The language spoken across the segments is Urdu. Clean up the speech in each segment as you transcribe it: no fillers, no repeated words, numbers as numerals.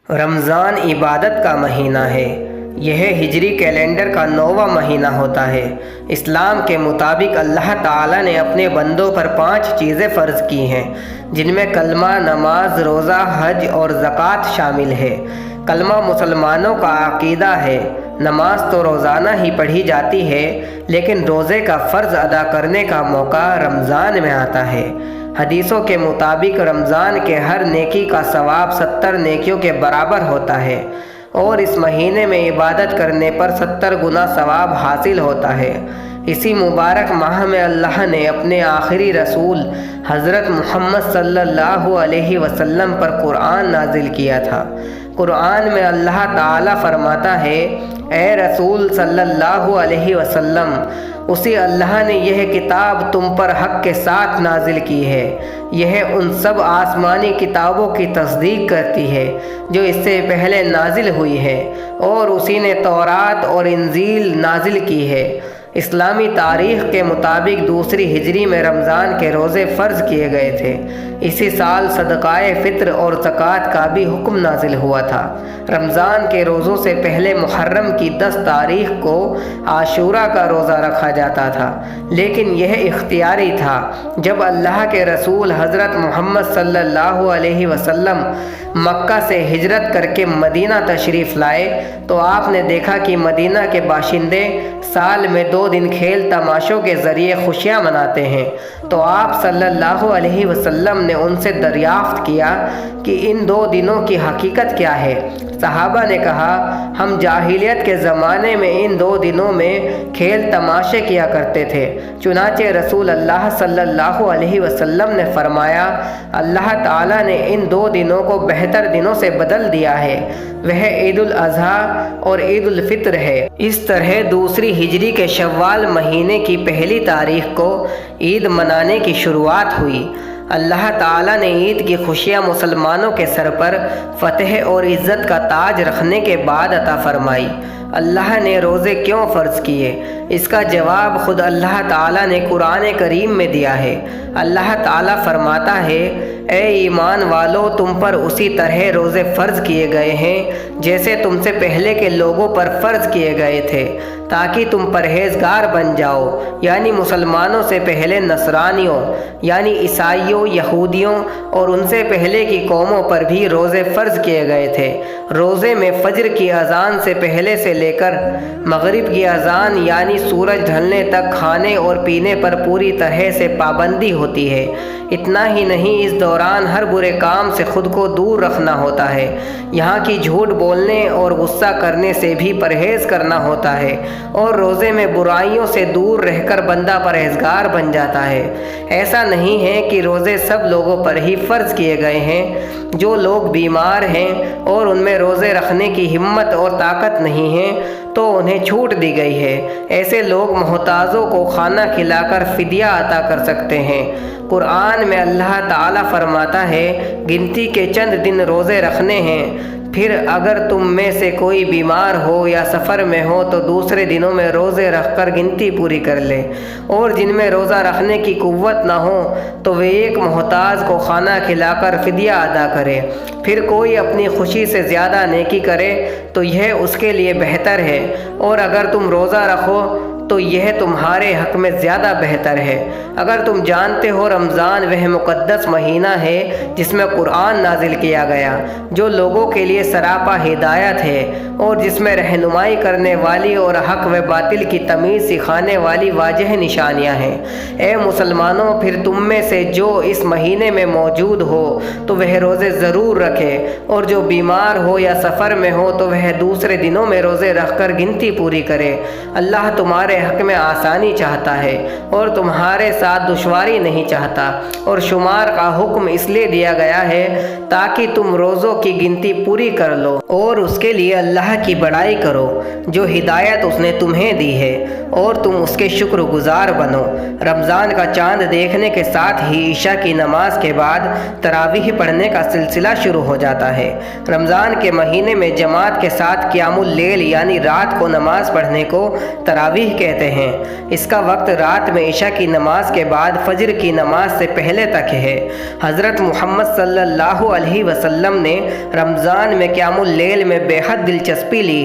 رمضان عبادت کا مہینہ ہے۔ یہ ہجری کیلنڈر کا 9واں مہینہ ہوتا ہے۔ اسلام کے مطابق اللہ تعالیٰ نے اپنے بندوں پر 5 چیزیں فرض کی ہیں، جن میں کلمہ، نماز، روزہ، حج اور زکوٰۃ شامل ہے۔ کلمہ مسلمانوں کا عقیدہ ہے۔ نماز تو روزانہ ہی پڑھی جاتی ہے، لیکن روزے کا فرض ادا کرنے کا موقع رمضان میں آتا ہے۔ حدیثوں کے مطابق رمضان کے ہر نیکی کا ثواب 70 نیکیوں کے برابر ہوتا ہے، اور اس مہینے میں عبادت کرنے پر 70 گنا ثواب حاصل ہوتا ہے۔ اسی مبارک ماہ میں اللہ نے اپنے آخری رسول حضرت محمد صلی اللہ علیہ وسلم پر قرآن نازل کیا تھا۔ قرآن میں اللہ تعالیٰ فرماتا ہے، اے رسول صلی اللہ علیہ وسلم، اسی اللہ نے یہ کتاب تم پر حق کے ساتھ نازل کی ہے۔ یہ ان سب آسمانی کتابوں کی تصدیق کرتی ہے جو اس سے پہلے نازل ہوئی ہے، اور اسی نے تورات اور انجیل نازل کی ہے۔ اسلامی تاریخ کے مطابق دوسری ہجری میں رمضان کے روزے فرض کیے گئے تھے۔ اسی سال صدقائے فطر اور زکوٰۃ کا بھی حکم نازل ہوا تھا۔ رمضان کے روزوں سے پہلے محرم کی 10 تاریخ کو عاشوراء کا روزہ رکھا جاتا تھا، لیکن یہ اختیاری تھا۔ جب اللہ کے رسول حضرت محمد صلی اللہ علیہ وسلم مکہ سے ہجرت کر کے مدینہ تشریف لائے تو آپ نے دیکھا کہ مدینہ کے باشندے سال میں 2 دن کھیل تماشوں کے ذریعے خوشیاں مناتے ہیں، تو آپ صلی اللہ علیہ وسلم نے ان سے دریافت کیا کہ ان 2 دنوں کی حقیقت کیا ہے۔ صحابہ نے کہا، ہم جاہلیت کے زمانے میں ان 2 دنوں میں کھیل تماشے کیا کرتے تھے۔ چنانچہ رسول اللہ صلی اللہ علیہ وسلم نے فرمایا، اللہ تعالیٰ نے ان 2 دنوں کو بہتر دنوں سے بدل دیا ہے، وہ عید الاضحیٰ اور عید الفطر ہے۔ اس طرح دوسری ہجری کے شوال مہینے کی 1 تاریخ کو عید منانے کی شروعات ہوئی۔ اللہ تعالیٰ نے عید کی خوشیاں مسلمانوں کے سر پر فتح اور عزت کا تاج رکھنے کے بعد عطا فرمائی۔ اللہ نے روزے کیوں فرض کیے؟ اس کا جواب خود اللہ تعالیٰ نے قرآن کریم میں دیا ہے۔ اللہ تعالیٰ فرماتا ہے، اے ایمان والو، تم پر اسی طرح روزے فرض کیے گئے ہیں جیسے تم سے پہلے کے لوگوں پر فرض کیے گئے تھے، تاکہ تم پرہیزگار بن جاؤ۔ یعنی مسلمانوں سے پہلے نصرانیوں یعنی عیسائیوں، یہودیوں اور ان سے پہلے کی قوموں پر بھی روزے فرض کیے گئے تھے۔ روزے میں فجر کی اذان سے پہلے سے لے کر مغرب کی اذان یعنی سورج ڈھلنے تک کھانے اور پینے پر پوری طرح سے پابندی ہوتی ہے۔ اتنا ہی نہیں، اس دوران ہر برے کام سے خود کو دور رکھنا ہوتا ہے، یہاں کی جھوٹ بولنے اور غصہ کرنے سے بھی پرہیز کرنا ہوتا ہے، اور روزے میں برائیوں سے دور رہ کر بندہ پرہیزگار بن جاتا ہے۔ ایسا نہیں ہے کہ روزے سب لوگوں پر ہی فرض کیے گئے ہیں۔ جو لوگ بیمار ہیں اور ان میں روزے رکھنے کی ہمت اور طاقت نہیں ہے تو انہیں چھوٹ دی گئی ہے۔ ایسے لوگ محتاجوں کو کھانا کھلا کر فدیہ عطا کر سکتے ہیں۔ قرآن میں اللہ تعالیٰ فرماتا ہے، گنتی کے چند دن روزے رکھنے ہیں، پھر اگر تم میں سے کوئی بیمار ہو یا سفر میں ہو تو دوسرے دنوں میں روزے رکھ کر گنتی پوری کر لے، اور جن میں روزہ رکھنے کی قوت نہ ہو تو وہ ایک محتاج کو کھانا کھلا کر فدیہ ادا کرے۔ پھر کوئی اپنی خوشی سے زیادہ نیکی کرے تو یہ اس کے لیے بہتر ہے، اور اگر تم روزہ رکھو تو یہ تمہارے حق میں زیادہ بہتر ہے۔ اگر تم جانتے ہو رمضان وہ مقدس مہینہ ہے جس میں قرآن نازل کیا گیا، جو لوگوں کے لیے سراپا ہدایت ہے، اور جس میں رہنمائی کرنے والی اور حق و باطل کی تمیز سکھانے والی واضح نشانیاں ہیں۔ اے مسلمانوں، پھر تم میں سے جو اس مہینے میں موجود ہو تو وہ روزے ضرور رکھے، اور جو بیمار ہو یا سفر میں ہو تو وہ دوسرے دنوں میں روزے رکھ کر گنتی پوری کرے۔ اللہ تمہارے حق میں آسانی چاہتا ہے اور تمہارے ساتھ دشواری نہیں چاہتا، اور شمار کا حکم اس لیے دیا گیا ہے تاکہ تم روزوں کی گنتی پوری کر لو اور اس کے لیے اللہ کی بڑائی کرو جو ہدایت اس نے تمہیں دی ہے، اور تم اس کے شکر گزار بنو۔ رمضان کا چاند دیکھنے کے ساتھ ہی عشاء کی نماز کے بعد تراویح پڑھنے کا سلسلہ شروع ہو جاتا ہے۔ رمضان کے مہینے میں جماعت کے ساتھ قیام اللیل یعنی رات کو نماز پڑھنے کو تراویح کے کہتے ہیں۔ اس کا وقت رات میں عشاء کی نماز کے بعد فجر کی نماز سے پہلے تک ہے۔ حضرت محمد صلی اللہ علیہ وسلم نے رمضان میں قیام اللیل میں بے حد دلچسپی لی۔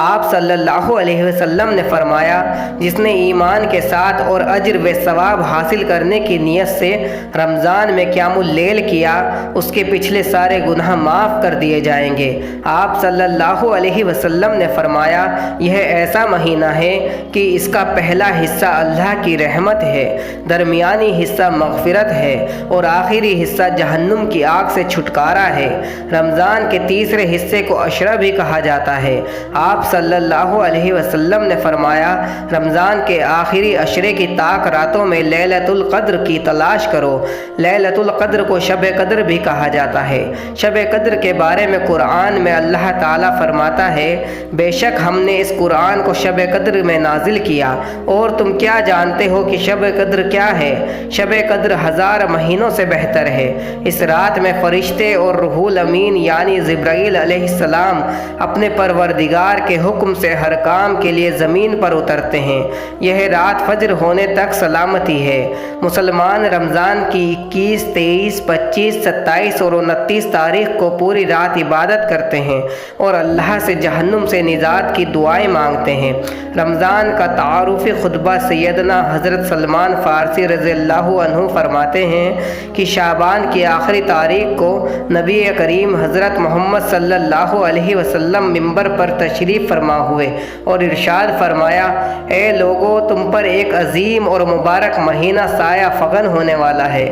آپ صلی اللہ علیہ وسلم نے فرمایا، جس نے ایمان کے ساتھ اور اجر و ثواب حاصل کرنے کی نیت سے رمضان میں قیام اللیل کیا، اس کے پچھلے سارے گناہ معاف کر دیے جائیں گے۔ آپ صلی اللہ علیہ وسلم نے فرمایا، یہ ایسا مہینہ ہے کہ اس کا پہلا حصہ اللہ کی رحمت ہے، درمیانی حصہ مغفرت ہے اور آخری حصہ جہنم کی آگ سے چھٹکارا ہے۔ رمضان کے تیسرے حصے کو عشرہ بھی کہا جاتا ہے۔ آپ صلی اللہ علیہ وسلم نے فرمایا، رمضان کے آخری عشرے کی طاق راتوں میں لیلۃ القدر کی تلاش کرو۔ لیلۃ القدر کو شب قدر بھی کہا جاتا ہے۔ شب قدر کے بارے میں قرآن میں اللہ تعالیٰ فرماتا ہے، بے شک ہم نے اس قرآن کو شب قدر میں نازل کیا، اور تم کیا جانتے ہو کہ شب قدر کیا ہے؟ شب قدر 1000 مہینوں سے بہتر ہے۔ اس رات میں فرشتے اور روح الامین یعنی جبرائیل علیہ السلام اپنے پروردگار کے حکم سے ہر کام کے لیے زمین پر اترتے ہیں۔ یہ رات فجر ہونے تک سلامتی ہے۔ مسلمان رمضان کی 21، 23، 25، 27 اور 29 تاریخ کو پوری رات عبادت کرتے ہیں اور اللہ سے جہنم سے نجات کی دعائیں مانگتے ہیں۔ رمضان کا تعارفی خطبہ سیدنا حضرت سلمان فارسی رضی اللہ عنہ فرماتے ہیں کہ شعبان کی آخری تاریخ کو نبی کریم حضرت محمد صلی اللہ علیہ وسلم منبر پر تشریف فرما ہوئے اور ارشاد فرمایا، اے لوگو، تم پر ایک عظیم اور مبارک مہینہ سایہ فغن ہونے والا ہے۔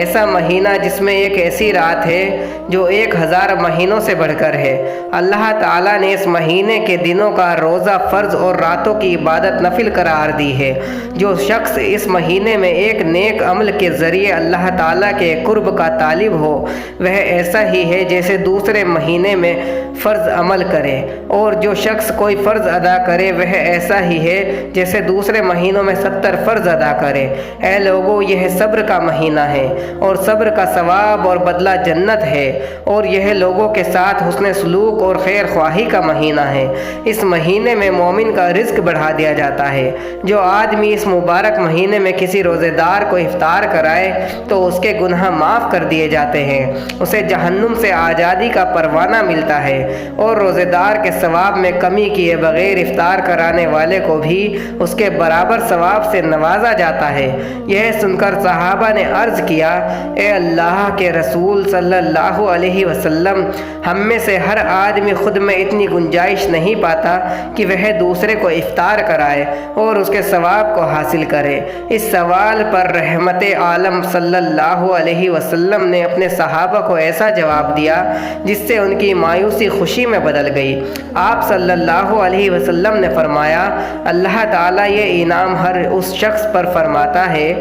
ایسا مہینہ جس میں ایک ایسی رات ہے جو 1000 مہینوں سے بڑھ کر ہے۔ اللہ تعالیٰ نے اس مہینے کے دنوں کا روزہ فرض اور راتوں کی عبادت نفل قرار دی ہے۔ جو شخص اس مہینے میں ایک نیک عمل کے ذریعے اللہ تعالیٰ کے قرب کا طالب ہو، وہ ایسا ہی ہے جیسے دوسرے مہینے میں فرض عمل کرے، اور جو شخص کوئی فرض ادا کرے وہ ایسا ہی ہے جیسے دوسرے مہینوں میں 70 فرض ادا کرے۔ اے لوگو، یہ صبر کا مہینہ ہے اور صبر کا ثواب اور بدلہ جنت ہے، اور یہ لوگوں کے ساتھ حسن سلوک اور خیر خواہی کا مہینہ ہے۔ اس مہینے میں مومن کا رزق بڑھا دیا جاتا ہے۔ جو آدمی اس مبارک مہینے میں کسی روزے دار کو افطار کرائے تو اس کے گناہ معاف کر دیے جاتے ہیں، اسے جہنم سے آزادی کا پروانہ ملتا ہے، اور روزے دار کے ثواب میں کمی کیے بغیر افطار کرانے والے کو بھی اس کے برابر ثواب سے نوازا جاتا ہے۔ یہ سن کر صحابہ نے عرض کیا، اے اللہ کے رسول صلی اللہ علیہ وسلم، ہم میں سے ہر آدمی خود میں اتنی گنجائش نہیں پاتا کہ وہ دوسرے کو افطار کرائے اور اس کے ثواب کو حاصل کرے۔ اس سوال پر رحمت عالم صلی اللہ علیہ وسلم نے اپنے صحابہ کو ایسا جواب دیا جس سے ان کی مایوسی خوشی میں بدل گئی۔ آپ صلی اللہ علیہ وسلم نے فرمایا، اللہ تعالیٰ یہ انعام ہر اس شخص پر فرماتا ہے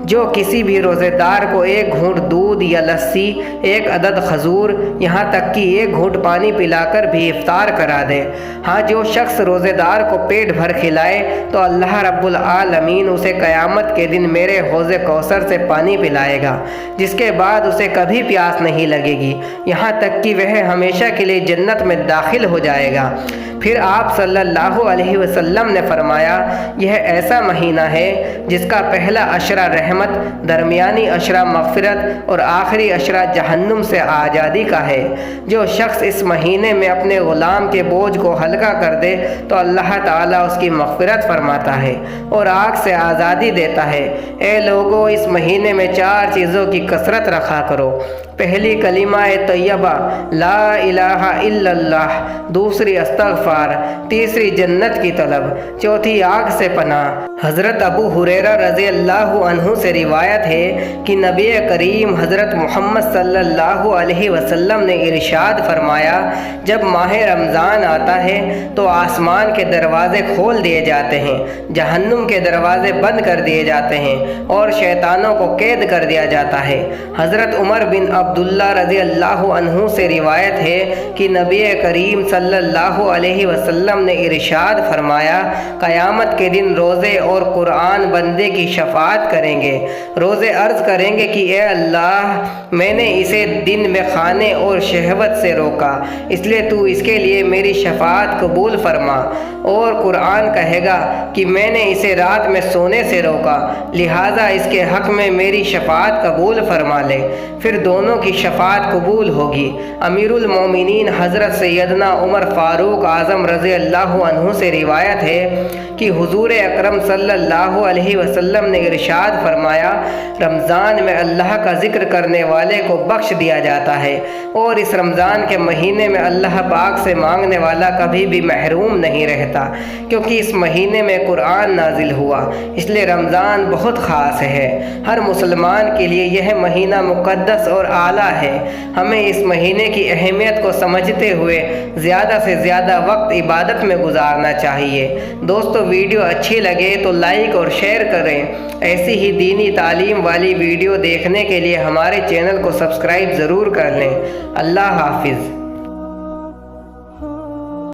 جو کسی بھی روزے دار کو ایک گھونٹ دودھ یا لسی، ایک عدد کھجور، یہاں تک کہ ایک گھونٹ پانی پلا کر بھی افطار کرا دے۔ ہاں، جو شخص روزے دار کو پیٹ بھر کھلائے تو اللہ رب العالمین اسے قیامت کے دن میرے حوض کوثر سے پانی پلائے گا، جس کے بعد اسے کبھی پیاس نہیں لگے گی، یہاں تک کہ وہ ہمیشہ کے لیے جنت میں داخل ہو جائے گا۔ پھر آپ صلی اللہ علیہ وسلم نے فرمایا، یہ ایسا مہینہ ہے جس کا پہلا عشرہ رحمت، درمیانی عشرہ مغفرت اور آخری عشرہ جہنم سے آزادی کا ہے۔ جو شخص اس مہینے میں اپنے غلام کے بوجھ کو ہلکا کر دے تو اللہ تعالیٰ اس کی مغفرت فرماتا ہے اور آگ سے آزادی دیتا ہے۔ اے لوگو، اس مہینے میں 4 چیزوں کی کثرت رکھا کرو۔ پہلی کلمہ طیبہ لا الہ الا اللہ، دوسری استغفار، تیسری جنت کی طلب، چوتھی آگ سے پناہ۔ حضرت ابو ہریرہ رضی اللہ عنہ سے روایت ہے کہ نبی کریم حضرت محمد صلی اللہ علیہ وسلم نے ارشاد فرمایا، جب ماہ رمضان آتا ہے تو آسمان کے دروازے کھول دیے جاتے ہیں، جہنم کے دروازے بند کر دیے جاتے ہیں اور شیطانوں کو قید کر دیا جاتا ہے۔ حضرت عمر بن عبداللہ رضی اللہ عنہ سے روایت ہے کہ نبی کریم صلی اللہ علیہ وسلم نے ارشاد فرمایا، قیامت کے دن روزے اور قرآن بندے کی شفاعت کریں گے۔ روزے عرض کریں گے کہ اے اللہ، میں نے اسے دن میں کھانے اور شہوت سے روکا، اس لیے تو اس کے لیے میری شفاعت قبول فرما۔ اور قرآن کہے گا کہ میں نے اسے رات میں سونے سے روکا، لہٰذا اس کے حق میں میری شفاعت قبول فرما لے۔ پھر دونوں کی شفاعت قبول ہوگی۔ امیر المومنین حضرت سیدنا عمر فاروق اعظم رضی اللہ عنہ سے روایت ہے کہ حضور اکرم صلی اللہ علیہ وسلم نے ارشاد فرمایا، رمضان میں اللہ کا ذکر کرنے والے کو بخش دیا جاتا ہے، اور اس رمضان کے مہینے میں اللہ پاک سے مانگنے والا کبھی بھی محروم نہیں رہتا، کیونکہ اس مہینے میں قرآن نازل ہوا، اس لیے رمضان بہت خاص ہے۔ ہر مسلمان کے لیے یہ مہینہ مقدس اور اعلیٰ ہے۔ ہمیں اس مہینے کی اہمیت کو سمجھتے ہوئے زیادہ سے زیادہ وقت عبادت میں گزارنا چاہیے۔ دوستو، ویڈیو اچھی لگے تو لائک اور شیئر کریں۔ ایسی ہی دینی تعلیم والی ویڈیو دیکھنے کے لیے ہمارے چینل کو سبسکرائب ضرور کر لیں۔ اللہ حافظ۔